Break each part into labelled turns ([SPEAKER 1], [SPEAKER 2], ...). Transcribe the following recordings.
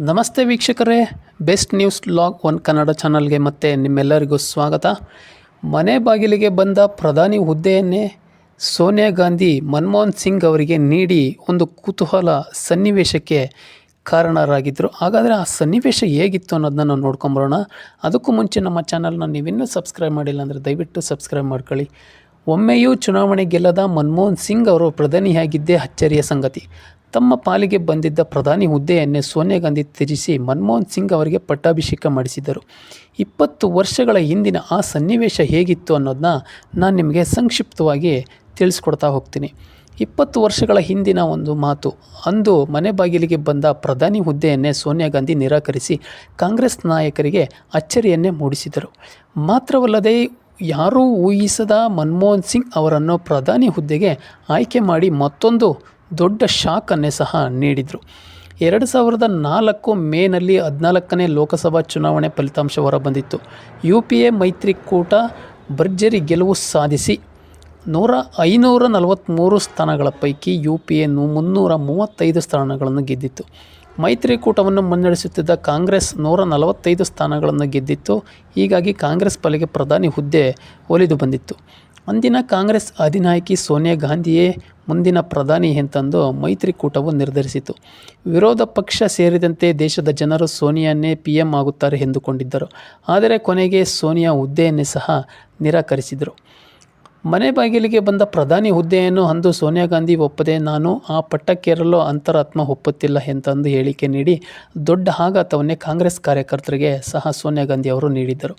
[SPEAKER 1] ನಮಸ್ತೆ ವೀಕ್ಷಕರೇ, best news log 1 Kannada ಚಾನಲ್ಗೆ ಮತ್ತೆ ನಿಮ್ಮೆಲ್ಲರಿಗೂ ಸ್ವಾಗತ. ಮನೆ ಬಾಗಿಲಿಗೆ ಬಂದ ಪ್ರಧಾನಿ ಹುದ್ದೆಯನ್ನೇ ಸೋನಿಯಾ ಗಾಂಧಿ ಮನಮೋಹನ್ ಸಿಂಗ್ ಅವರಿಗೆ ನೀಡಿ ಒಂದು ಕುತೂಹಲ ಸನ್ನಿವೇಶಕ್ಕೆ ಕಾರಣರಾಗಿದ್ದರು. ಹಾಗಾದರೆ ಆ ಸನ್ನಿವೇಶ ಹೇಗಿತ್ತು ಅನ್ನೋದನ್ನ ನಾವು ನೋಡ್ಕೊಂಬರೋಣ. ಅದಕ್ಕೂ ಮುಂಚೆ ನಮ್ಮ ಚಾನಲ್ನ ನೀವಿನ್ನೂ ಸಬ್ಸ್ಕ್ರೈಬ್ ಮಾಡಿಲ್ಲ ಅಂದರೆ ದಯವಿಟ್ಟು ಸಬ್ಸ್ಕ್ರೈಬ್ ಮಾಡ್ಕೊಳ್ಳಿ. ಒಮ್ಮೆಯೂ ಚುನಾವಣೆ ಗೆಲ್ಲದ ಮನಮೋಹನ್ ಸಿಂಗ್ ಅವರು ಪ್ರಧಾನಿಯಾಗಿದ್ದೇ ಅಚ್ಚರಿಯ ಸಂಗತಿ. ತಮ್ಮ ಪಾಲಿಗೆ ಬಂದಿದ್ದ ಪ್ರಧಾನಿ ಹುದ್ದೆಯನ್ನೇ ಸೋನಿಯಾ ಗಾಂಧಿ ತ್ಯಜಿಸಿ ಮನಮೋಹನ್ ಸಿಂಗ್ ಅವರಿಗೆ ಪಟ್ಟಾಭಿಷೇಕ ಮಾಡಿಸಿದರು. 20 ವರ್ಷಗಳ ಹಿಂದಿನ ಆ ಸನ್ನಿವೇಶ ಹೇಗಿತ್ತು ಅನ್ನೋದನ್ನ ನಾನು ನಿಮಗೆ ಸಂಕ್ಷಿಪ್ತವಾಗಿ ತಿಳಿಸ್ಕೊಡ್ತಾ ಹೋಗ್ತೀನಿ. 20 ವರ್ಷಗಳ ಹಿಂದಿನ ಒಂದು ಮಾತು. ಅಂದು ಮನೆ ಬಾಗಿಲಿಗೆ ಬಂದ ಪ್ರಧಾನಿ ಹುದ್ದೆಯನ್ನೇ ಸೋನಿಯಾ ಗಾಂಧಿ ನಿರಾಕರಿಸಿ ಕಾಂಗ್ರೆಸ್ ನಾಯಕರಿಗೆ ಅಚ್ಚರಿಯನ್ನೇ ಮೂಡಿಸಿದರು. ಮಾತ್ರವಲ್ಲದೆ ಯಾರೂ ಊಹಿಸದ ಮನಮೋಹನ್ ಸಿಂಗ್ ಅವರನ್ನು ಪ್ರಧಾನಿ ಹುದ್ದೆಗೆ ಆಯ್ಕೆ ಮಾಡಿ ಮತ್ತೊಂದು ದೊಡ್ಡ ಶಾಕನ್ನೇ ಸಹ ನೀಡಿದರು. 2004 ಮೇನಲ್ಲಿ 14ನೇ ಲೋಕಸಭಾ ಚುನಾವಣೆ ಫಲಿತಾಂಶ ಹೊರಬಂದಿತ್ತು. UPA ಮೈತ್ರಿಕೂಟ ಭರ್ಜರಿ ಗೆಲುವು ಸಾಧಿಸಿ 543 ಸ್ಥಾನಗಳ ಪೈಕಿ UPA 335 ಸ್ಥಾನಗಳನ್ನು ಗೆದ್ದಿತ್ತು. ಮೈತ್ರಿಕೂಟವನ್ನು ಮುನ್ನಡೆಸುತ್ತಿದ್ದ ಕಾಂಗ್ರೆಸ್ 145 ಸ್ಥಾನಗಳನ್ನು ಗೆದ್ದಿತ್ತು. ಹೀಗಾಗಿ ಕಾಂಗ್ರೆಸ್ ಪಾಲಿಗೆ ಪ್ರಧಾನಿ ಹುದ್ದೆ ಒಲಿದು ಬಂದಿತ್ತು. ಅಂದಿನ ಕಾಂಗ್ರೆಸ್ ಅಧಿನಾಯಕಿ ಸೋನಿಯಾ ಗಾಂಧಿಯೇ ಮುಂದಿನ ಪ್ರಧಾನಿ ಎಂತಂದು ಮೈತ್ರಿಕೂಟವು ನಿರ್ಧರಿಸಿತು. ವಿರೋಧ ಪಕ್ಷ ಸೇರಿದಂತೆ ದೇಶದ ಜನರು ಸೋನಿಯಾನ್ನೇ PM ಆಗುತ್ತಾರೆ ಎಂದುಕೊಂಡಿದ್ದರು. ಆದರೆ ಕೊನೆಗೆ ಸೋನಿಯಾ ಹುದ್ದೆಯನ್ನೇ ಸಹ ನಿರಾಕರಿಸಿದರು. ಮನೆ ಬಾಗಿಲಿಗೆ ಬಂದ ಪ್ರಧಾನಿ ಹುದ್ದೆಯನ್ನು ಅಂದು ಸೋನಿಯಾ ಗಾಂಧಿ ಒಪ್ಪದೆ ನಾನು ಆ ಪಟ್ಟಕ್ಕೇರಲು ಅಂತರಾತ್ಮ ಒಪ್ಪುತ್ತಿಲ್ಲ ಎಂತಂದು ಹೇಳಿಕೆ ನೀಡಿ ದೊಡ್ಡ ಆಘಾತವನ್ನೇ ಕಾಂಗ್ರೆಸ್ ಕಾರ್ಯಕರ್ತರಿಗೆ ಸಹ ಸೋನಿಯಾ ಗಾಂಧಿ ಅವರು ನೀಡಿದ್ದರು.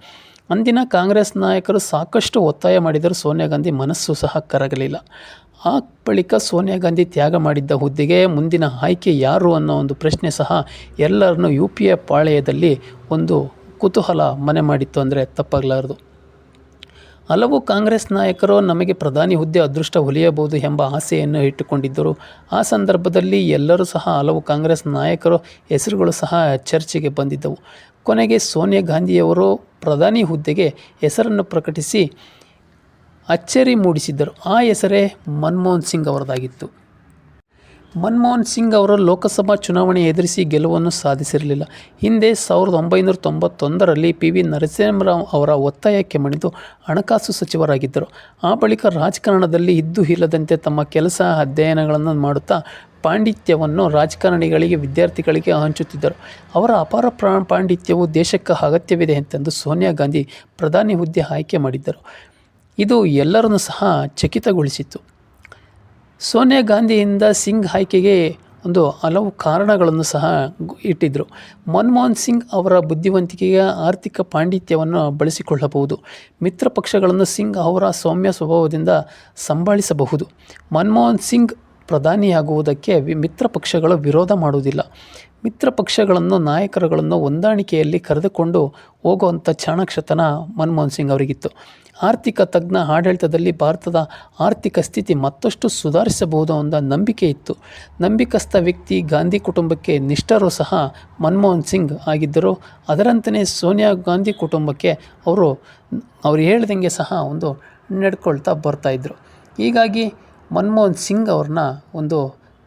[SPEAKER 1] ಅಂದಿನ ಕಾಂಗ್ರೆಸ್ ನಾಯಕರು ಸಾಕಷ್ಟು ಒತ್ತಾಯ ಮಾಡಿದರೂ ಸೋನಿಯಾ ಗಾಂಧಿ ಮನಸ್ಸು ಸಹ ಕರಗಲಿಲ್ಲ. ಆ ಬಳಿಕ ಸೋನಿಯಾ ಗಾಂಧಿ ತ್ಯಾಗ ಮಾಡಿದ್ದ ಹುದ್ದೆಗೆ ಮುಂದಿನ ಆಯ್ಕೆ ಯಾರು ಅನ್ನೋ ಒಂದು ಪ್ರಶ್ನೆ ಸಹ ಎಲ್ಲರನ್ನೂ UPA ಪಾಳೆಯದಲ್ಲಿ ಒಂದು ಕುತೂಹಲ ಮನೆ ಮಾಡಿತ್ತು ಅಂದರೆ ತಪ್ಪಾಗಲಾರದು. ಹಲವು ಕಾಂಗ್ರೆಸ್ ನಾಯಕರು ನಮಗೆ ಪ್ರಧಾನಿ ಹುದ್ದೆ ಅದೃಷ್ಟ ಒಲಿಯಬಹುದು ಎಂಬ ಆಸೆಯನ್ನು ಇಟ್ಟುಕೊಂಡಿದ್ದರು. ಆ ಸಂದರ್ಭದಲ್ಲಿ ಎಲ್ಲರೂ ಸಹ ಹಲವು ಕಾಂಗ್ರೆಸ್ ನಾಯಕರು ಹೆಸರುಗಳು ಸಹ ಚರ್ಚೆಗೆ ಬಂದಿದ್ದವು. ಕೊನೆಗೆ ಸೋನಿಯಾ ಗಾಂಧಿಯವರು ಪ್ರಧಾನಿ ಹುದ್ದೆಗೆ ಹೆಸರನ್ನು ಪ್ರಕಟಿಸಿ ಅಚ್ಚರಿ ಮೂಡಿಸಿದ್ದರು. ಆ ಹೆಸರೇ ಮನಮೋಹನ್ ಸಿಂಗ್ ಅವರದಾಗಿತ್ತು. ಮನಮೋಹನ್ ಸಿಂಗ್ ಅವರು ಲೋಕಸಭಾ ಚುನಾವಣೆ ಎದುರಿಸಿ ಗೆಲುವನ್ನು ಸಾಧಿಸಿರಲಿಲ್ಲ. ಹಿಂದೆ 1991ರಲ್ಲಿ PV ನರಸಿಂಹರಾವ್ ಅವರ ಒತ್ತಾಯಕ್ಕೆ ಮಣಿದು ಹಣಕಾಸು ಸಚಿವರಾಗಿದ್ದರು. ಆ ಬಳಿಕ ರಾಜಕಾರಣದಲ್ಲಿ ಇದ್ದು ಇಲ್ಲದಂತೆ ತಮ್ಮ ಕೆಲಸ ಅಧ್ಯಯನಗಳನ್ನು ಮಾಡುತ್ತಾ ಪಾಂಡಿತ್ಯವನ್ನು ರಾಜಕಾರಣಿಗಳಿಗೆ ವಿದ್ಯಾರ್ಥಿಗಳಿಗೆ ಹಂಚುತ್ತಿದ್ದರು. ಅವರ ಅಪಾರ ಪಾಂಡಿತ್ಯವು ದೇಶಕ್ಕೆ ಅಗತ್ಯವಿದೆ ಎಂತೆಂದು ಸೋನಿಯಾ ಗಾಂಧಿ ಪ್ರಧಾನಿ ಹುದ್ದೆ ಆಯ್ಕೆ ಮಾಡಿದ್ದರು. ಇದು ಎಲ್ಲರನ್ನೂ ಸಹ ಚಕಿತಗೊಳಿಸಿತು. ಸೋನಿಯಾ ಗಾಂಧಿಯಿಂದ ಸಿಂಗ್ ಆಯ್ಕೆಗೆ ಒಂದು ಹಲವು ಕಾರಣಗಳನ್ನು ಸಹ ಇಟ್ಟಿದ್ದರು. ಮನಮೋಹನ್ ಸಿಂಗ್ ಅವರ ಬುದ್ಧಿವಂತಿಕೆಯ ಆರ್ಥಿಕ ಪಾಂಡಿತ್ಯವನ್ನು ಬಳಸಿಕೊಳ್ಳಬಹುದು. ಮಿತ್ರ ಪಕ್ಷಗಳನ್ನು ಸಿಂಗ್ ಅವರ ಸೌಮ್ಯ ಸ್ವಭಾವದಿಂದ ಸಂಭಾಳಿಸಬಹುದು. ಮನಮೋಹನ್ ಸಿಂಗ್ ಪ್ರಧಾನಿಯಾಗುವುದಕ್ಕೆ ಮಿತ್ರ ಪಕ್ಷಗಳು ವಿರೋಧ ಮಾಡುವುದಿಲ್ಲ. ಮಿತ್ರ ಪಕ್ಷಗಳನ್ನು ನಾಯಕರುಗಳನ್ನು ಹೊಂದಾಣಿಕೆಯಲ್ಲಿ ಕರೆದುಕೊಂಡು ಹೋಗುವಂಥ ಚಾಣಾಕ್ಷತನ ಮನಮೋಹನ್ ಸಿಂಗ್ ಅವರಿಗಿತ್ತು. ಆರ್ಥಿಕ ತಜ್ಞ ಆಡಳಿತದಲ್ಲಿ ಭಾರತದ ಆರ್ಥಿಕ ಸ್ಥಿತಿ ಮತ್ತಷ್ಟು ಸುಧಾರಿಸಬಹುದು ಅನ್ನೋ ನಂಬಿಕೆ ಇತ್ತು. ನಂಬಿಕಸ್ಥ ವ್ಯಕ್ತಿ, ಗಾಂಧಿ ಕುಟುಂಬಕ್ಕೆ ನಿಷ್ಠರು ಸಹ ಮನಮೋಹನ್ ಸಿಂಗ್ ಆಗಿದ್ದರು. ಅದರಂತೆಯೇ ಸೋನಿಯಾ ಗಾಂಧಿ ಕುಟುಂಬಕ್ಕೆ ಅವರು ಹೇಳ್ದಂಗೆ ಸಹ ಒಂದು ನಡ್ಕೊಳ್ತಾ ಬರ್ತಾಯಿದ್ರು. ಹೀಗಾಗಿ ಮನಮೋಹನ್ ಸಿಂಗ್ ಅವ್ರನ್ನ ಒಂದು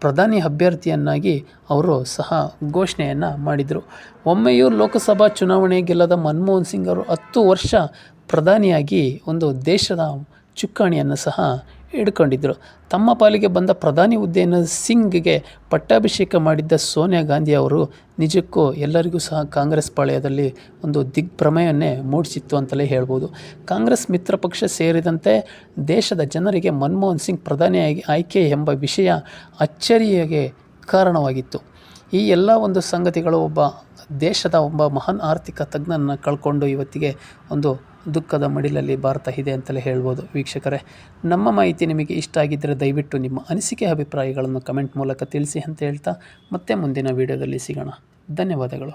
[SPEAKER 1] ಪ್ರಧಾನಿ ಅಭ್ಯರ್ಥಿಯನ್ನಾಗಿ ಅವರು ಸಹ ಘೋಷಣೆಯನ್ನು ಮಾಡಿದರು. ಒಮ್ಮೆಯೂ ಲೋಕಸಭಾ ಚುನಾವಣೆ ಗೆಲ್ಲದ ಮನಮೋಹನ್ ಸಿಂಗ್ ಅವರು 10 ವರ್ಷ ಪ್ರಧಾನಿಯಾಗಿ ಒಂದು ದೇಶದ ಚುಕ್ಕಾಣಿಯನ್ನು ಸಹ ಹಿಡ್ಕೊಂಡಿದ್ದರು. ತಮ್ಮ ಪಾಲಿಗೆ ಬಂದ ಪ್ರಧಾನಿ ಹುದ್ದೆಯನ್ನು ಸಿಂಗ್ಗೆ ಪಟ್ಟಾಭಿಷೇಕ ಮಾಡಿದ್ದ ಸೋನಿಯಾ ಗಾಂಧಿ ಅವರು ನಿಜಕ್ಕೂ ಎಲ್ಲರಿಗೂ ಸಹ ಕಾಂಗ್ರೆಸ್ ಪಾಳ್ಯದಲ್ಲಿ ಒಂದು ದಿಗ್ಭ್ರಮೆಯನ್ನೇ ಮೂಡಿಸಿತ್ತು ಅಂತಲೇ ಹೇಳ್ಬೋದು. ಕಾಂಗ್ರೆಸ್ ಮಿತ್ರ ಪಕ್ಷ ಸೇರಿದಂತೆ ದೇಶದ ಜನರಿಗೆ ಮನಮೋಹನ್ ಸಿಂಗ್ ಪ್ರಧಾನಿಯಾಗಿ ಆಯ್ಕೆ ಎಂಬ ವಿಷಯ ಅಚ್ಚರಿಯಾಗಿ ಕಾರಣವಾಗಿತ್ತು. ಈ ಎಲ್ಲ ಒಂದು ಸಂಗತಿಗಳು ದೇಶದ ಒಬ್ಬ ಮಹಾನ್ ಆರ್ಥಿಕ ತಜ್ಞನನ್ನು ಕಳ್ಕೊಂಡು ಇವತ್ತಿಗೆ ಒಂದು ದುಃಖದ ಮಡಿಲಲ್ಲಿ ಭಾರತ ಇದೆ ಅಂತಲೇ ಹೇಳ್ಬೋದು. ವೀಕ್ಷಕರೇ, ನಮ್ಮ ಮಾಹಿತಿ ನಿಮಗೆ ಇಷ್ಟ ಆಗಿದ್ದರೆ ದಯವಿಟ್ಟು ನಿಮ್ಮ ಅನಿಸಿಕೆ ಅಭಿಪ್ರಾಯಗಳನ್ನು ಕಮೆಂಟ್ ಮೂಲಕ ತಿಳಿಸಿ ಅಂತ ಹೇಳ್ತಾ ಮತ್ತೆ ಮುಂದಿನ ವಿಡಿಯೋದಲ್ಲಿ ಸಿಗೋಣ. ಧನ್ಯವಾದಗಳು.